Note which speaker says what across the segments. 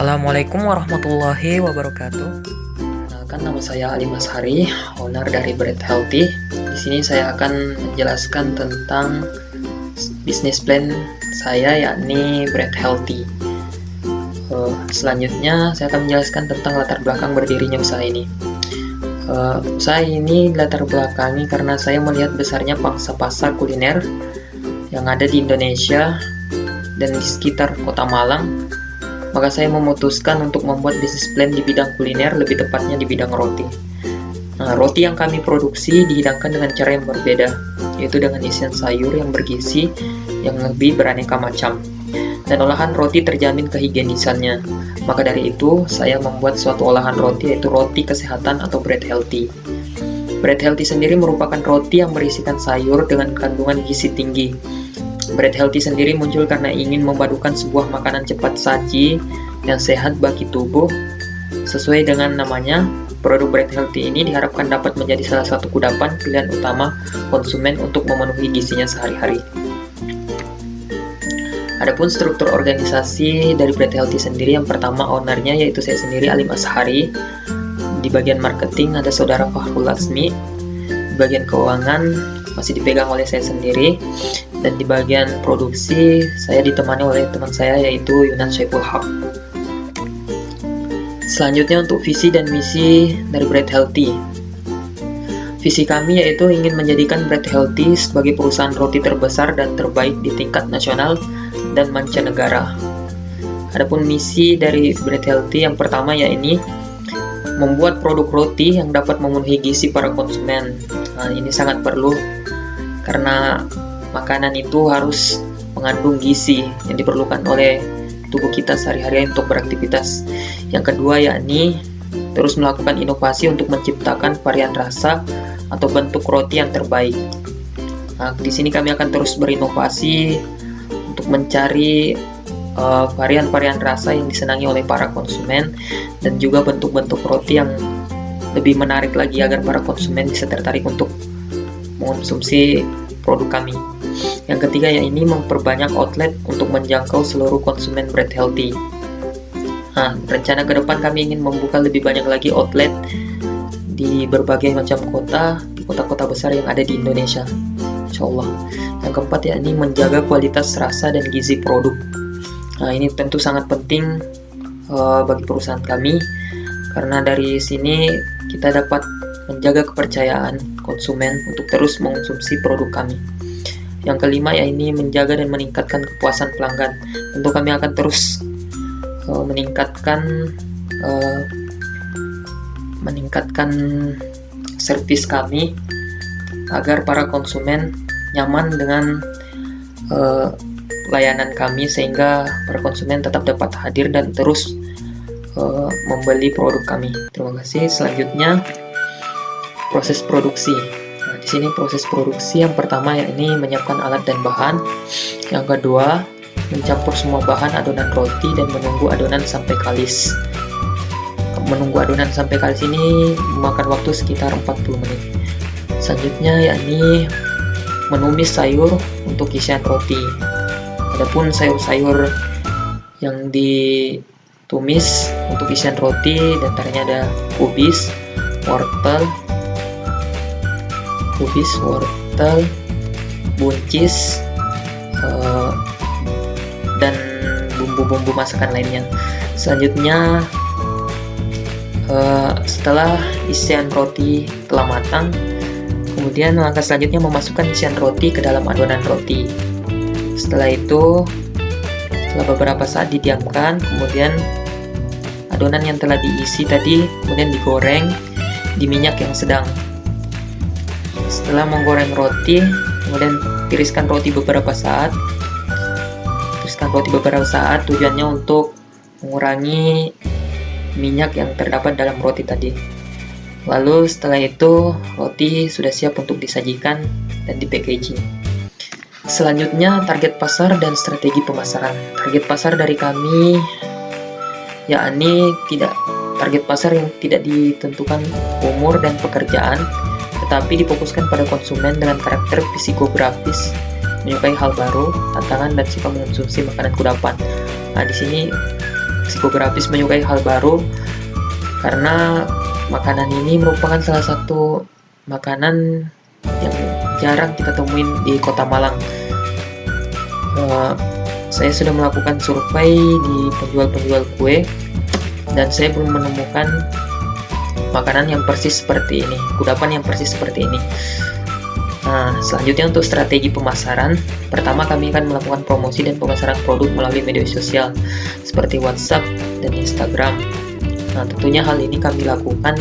Speaker 1: Assalamualaikum warahmatullahi wabarakatuh.
Speaker 2: Kenalkan, nama saya Ali Mashari, owner dari Bread Healthy. Di sini saya akan menjelaskan tentang bisnis plan saya, yakni Bread Healthy. Selanjutnya saya akan menjelaskan tentang latar belakang berdirinya usaha ini. Usaha ini latar belakangi karena saya melihat besarnya pangsa pasar kuliner yang ada di Indonesia dan di sekitar Kota Malang. Maka saya memutuskan untuk membuat bisnis plan di bidang kuliner, lebih tepatnya di bidang roti. Roti yang kami produksi dihidangkan dengan cara yang berbeda, yaitu dengan isian sayur yang bergizi yang lebih beraneka macam. Dan olahan roti terjamin kehigienisannya. Maka dari itu, saya membuat suatu olahan roti, yaitu roti kesehatan atau Bread Healthy. Bread Healthy sendiri merupakan roti yang berisikan sayur dengan kandungan gizi tinggi. Bread Healthy sendiri muncul karena ingin memadukan sebuah makanan cepat saji yang sehat bagi tubuh. Sesuai dengan namanya, produk Bread Healthy ini diharapkan dapat menjadi salah satu kudapan pilihan utama konsumen untuk memenuhi gizinya sehari-hari. Adapun struktur organisasi dari Bread Healthy sendiri, yang pertama ownernya yaitu saya sendiri, Ali Mashari. Di bagian marketing ada saudara Fahrul Lasmi. Di bagian keuangan masih dipegang oleh saya sendiri. Dan di bagian produksi saya ditemani oleh teman saya, yaitu Yunan Syaiful Haq. Selanjutnya untuk visi dan misi dari Bread Healthy. Visi kami yaitu ingin menjadikan Bread Healthy sebagai perusahaan roti terbesar dan terbaik di tingkat nasional dan mancanegara. Adapun misi dari Bread Healthy yang pertama yaitu membuat produk roti yang dapat memenuhi gizi para konsumen. Ini sangat perlu karena makanan itu harus mengandung gizi yang diperlukan oleh tubuh kita sehari-hari untuk beraktivitas. Yang kedua yakni terus melakukan inovasi untuk menciptakan varian rasa atau bentuk roti yang terbaik. Di sini kami akan terus berinovasi untuk mencari varian-varian rasa yang disenangi oleh para konsumen dan juga bentuk-bentuk roti yang lebih menarik lagi agar para konsumen bisa tertarik untuk mengonsumsi produk kami. Yang ketiga yaitu memperbanyak outlet untuk menjangkau seluruh konsumen Bread Healthy. Rencana ke depan kami ingin membuka lebih banyak lagi outlet di berbagai macam kota, di kota-kota besar yang ada di Indonesia, insyaallah. Yang keempat yakni menjaga kualitas rasa dan gizi produk. Ini tentu sangat penting bagi perusahaan kami karena dari sini kita dapat menjaga kepercayaan konsumen untuk terus mengonsumsi produk kami. Yang kelima yaitu menjaga dan meningkatkan kepuasan pelanggan. Tentu kami akan terus meningkatkan servis kami agar para konsumen nyaman dengan layanan kami, sehingga para konsumen tetap dapat hadir dan terus membeli produk kami. Terima kasih. Selanjutnya proses produksi. Di sini proses produksi yang pertama yakni menyiapkan alat dan bahan. Yang kedua, mencampur semua bahan adonan roti dan menunggu adonan sampai kalis. Menunggu adonan sampai kalis ini memakan waktu sekitar 40 menit. Selanjutnya yakni menumis sayur untuk isian roti. Adapun sayur-sayur yang ditumis untuk isian roti diantaranya ada kubis, wortel, buncis, dan bumbu-bumbu masakan lainnya. Selanjutnya setelah isian roti telah matang, kemudian langkah selanjutnya memasukkan isian roti ke dalam adonan roti. Setelah itu, setelah beberapa saat didiamkan, kemudian adonan yang telah diisi tadi kemudian digoreng di minyak yang sedang. Setelah menggoreng roti, kemudian tiriskan roti beberapa saat. Tujuannya untuk mengurangi minyak yang terdapat dalam roti tadi. Lalu setelah itu roti sudah siap untuk disajikan dan di packaging. Selanjutnya target pasar dan strategi pemasaran. Target pasar dari kami yakni target pasar yang tidak ditentukan umur dan pekerjaan, tetapi difokuskan pada konsumen dengan karakter psikografis, menyukai hal baru, tantangan, dan suka mengonsumsi makanan kudapan. Di sini psikografis menyukai hal baru karena makanan ini merupakan salah satu makanan yang jarang kita temuin di Kota Malang. Saya sudah melakukan survei di penjual-penjual kue dan saya belum menemukan makanan yang persis seperti ini, kudapan yang persis seperti ini. Nah, selanjutnya untuk strategi pemasaran, pertama kami akan melakukan promosi dan pemasaran produk melalui media sosial seperti WhatsApp dan Instagram. Nah, tentunya hal ini kami lakukan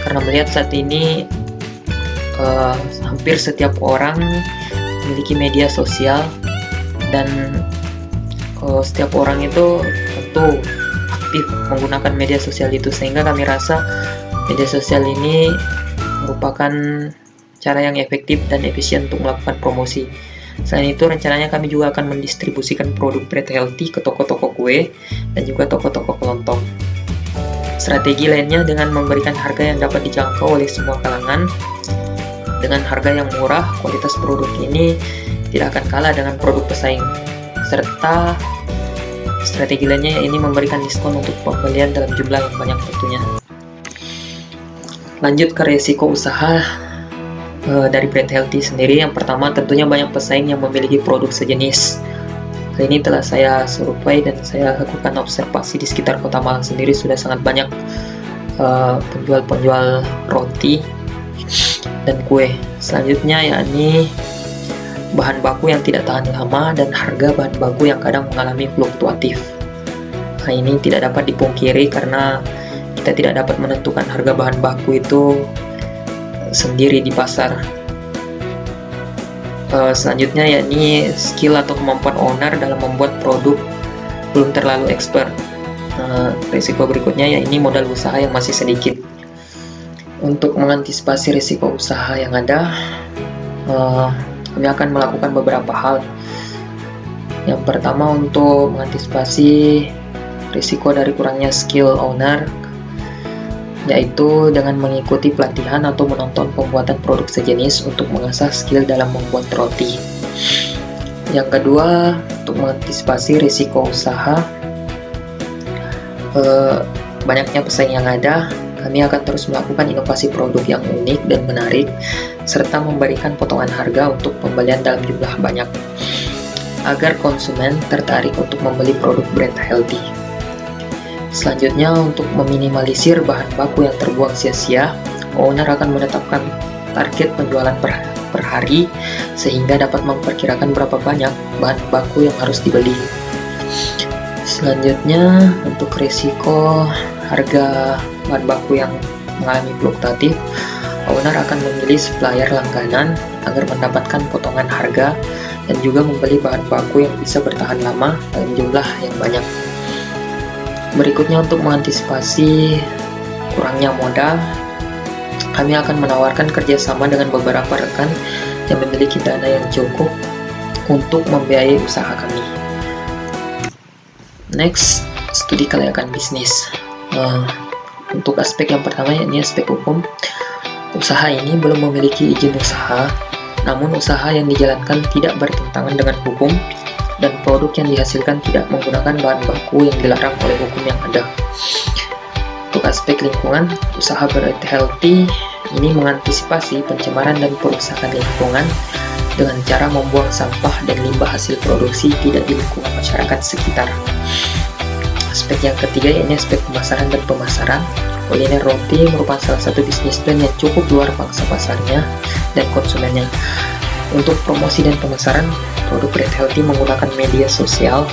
Speaker 2: karena melihat saat ini hampir setiap orang memiliki media sosial dan setiap orang itu tentu aktif menggunakan media sosial itu, sehingga kami rasa media sosial ini merupakan cara yang efektif dan efisien untuk melakukan promosi. Selain itu, rencananya kami juga akan mendistribusikan produk Bread Healthy ke toko-toko kue dan juga toko-toko kelontong. Strategi lainnya dengan memberikan harga yang dapat dijangkau oleh semua kalangan. Dengan harga yang murah, kualitas produk ini tidak akan kalah dengan produk pesaing. Serta strategi lainnya ini memberikan diskon untuk pembelian dalam jumlah yang banyak tentunya. Lanjut ke resiko usaha dari Bread Healthy sendiri. Yang pertama, tentunya banyak pesaing yang memiliki produk sejenis. Hal ini telah saya survei dan saya lakukan observasi di sekitar Kota Malang sendiri, sudah sangat banyak penjual-penjual roti dan kue. Selanjutnya yakni bahan baku yang tidak tahan lama dan harga bahan baku yang kadang mengalami fluktuatif. Nah, ini tidak dapat dipungkiri karena kita tidak dapat menentukan harga bahan baku itu sendiri di pasar. Selanjutnya yakni skill atau kemampuan owner dalam membuat produk belum terlalu expert. Risiko berikutnya yakni modal usaha yang masih sedikit. Untuk mengantisipasi risiko usaha yang ada, kami akan melakukan beberapa hal. Yang pertama, untuk mengantisipasi risiko dari kurangnya skill owner, yaitu dengan mengikuti pelatihan atau menonton pembuatan produk sejenis untuk mengasah skill dalam membuat roti. Yang kedua, untuk mengantisipasi risiko usaha, banyaknya pesaing yang ada, kami akan terus melakukan inovasi produk yang unik dan menarik, serta memberikan potongan harga untuk pembelian dalam jumlah banyak, agar konsumen tertarik untuk membeli produk Bread Healthy. Selanjutnya, untuk meminimalisir bahan baku yang terbuang sia-sia, owner akan menetapkan target penjualan per hari sehingga dapat memperkirakan berapa banyak bahan baku yang harus dibeli. Selanjutnya, untuk risiko harga bahan baku yang mengalami fluktuatif, owner akan memilih supplier langganan agar mendapatkan potongan harga dan juga membeli bahan baku yang bisa bertahan lama dalam jumlah yang banyak. Berikutnya, untuk mengantisipasi kurangnya modal, kami akan menawarkan kerjasama dengan beberapa rekan yang memiliki dana yang cukup untuk membiayai usaha kami. Next, studi kelayakan bisnis. Untuk aspek yang pertama, yakni aspek hukum. Usaha ini belum memiliki izin usaha, namun usaha yang dijalankan tidak bertentangan dengan hukum dan produk yang dihasilkan tidak menggunakan bahan baku yang dilarang oleh hukum yang ada. Untuk aspek lingkungan, usaha Bread Healthy ini mengantisipasi pencemaran dan perusakan lingkungan dengan cara membuang sampah dan limbah hasil produksi tidak di lingkungan masyarakat sekitar. Aspek yang ketiga yakni aspek pemasaran dan pemasaran. Kuliner roti merupakan salah satu bisnis plan yang cukup luar pangsa pasarnya dan konsumennya. Untuk promosi dan pemasaran, produk Bread Healthy menggunakan media sosial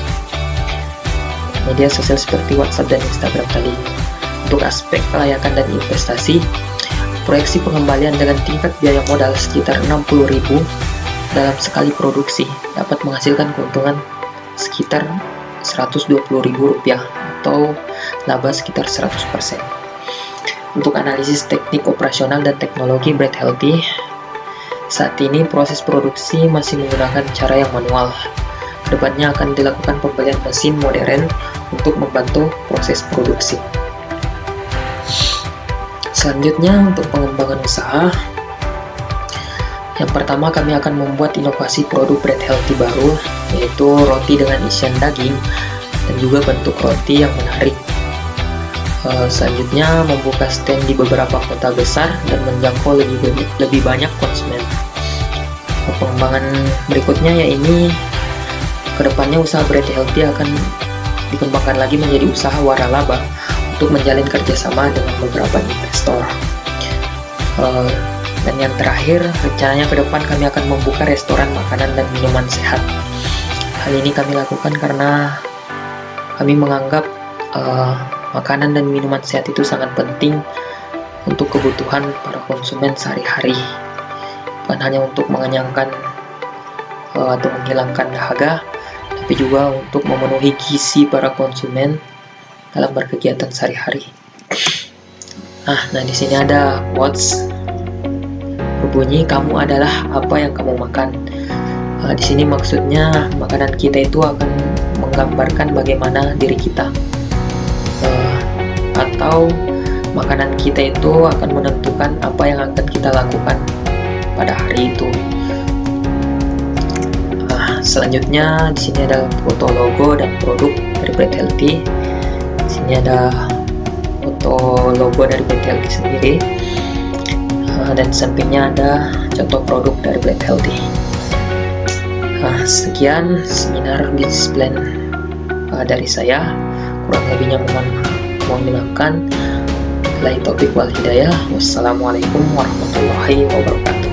Speaker 2: seperti WhatsApp dan Instagram tadi. Untuk aspek kelayakan dan investasi, proyeksi pengembalian dengan tingkat biaya modal sekitar 60.000 dalam sekali produksi dapat menghasilkan keuntungan sekitar Rp120.000 atau laba sekitar 100%. Untuk analisis teknik operasional dan teknologi Bread Healthy, saat ini proses produksi masih menggunakan cara yang manual. Kedepannya akan dilakukan pembelian mesin modern untuk membantu proses produksi. Selanjutnya, untuk pengembangan usaha, yang pertama kami akan membuat inovasi produk Bread Healthy baru, yaitu roti dengan isian daging dan juga bentuk roti yang menarik. Selanjutnya membuka stand di beberapa kota besar dan menjangkau lebih banyak konsumen. Pengembangan berikutnya yaitu kedepannya usaha Bread Healthy akan dikembangkan lagi menjadi usaha waralaba untuk menjalin kerjasama dengan beberapa investor. Dan yang terakhir, rencananya ke depan kami akan membuka restoran makanan dan minuman sehat. Hal ini kami lakukan karena kami menganggap makanan dan minuman sehat itu sangat penting untuk kebutuhan para konsumen sehari-hari. Bukan hanya untuk mengenyangkan atau menghilangkan dahaga, tapi juga untuk memenuhi gizi para konsumen dalam berkegiatan sehari-hari. Nah, di sini ada quotes berbunyi, "Kamu adalah apa yang kamu makan." Di sini maksudnya makanan kita itu akan menggambarkan bagaimana diri kita, atau makanan kita itu akan menentukan apa yang akan kita lakukan pada hari itu. Selanjutnya di sini ada foto logo dan produk dari Bread Healthy. Di sini ada foto logo dari Bread Healthy sendiri, dan sampingnya ada contoh produk dari Bread Healthy. Sekian seminar bisnis plan dari saya. Kurang lebihnya mohon dimaafkan. Wabillahi taufiq wal hidayah. Wassalamualaikum warahmatullahi wabarakatuh.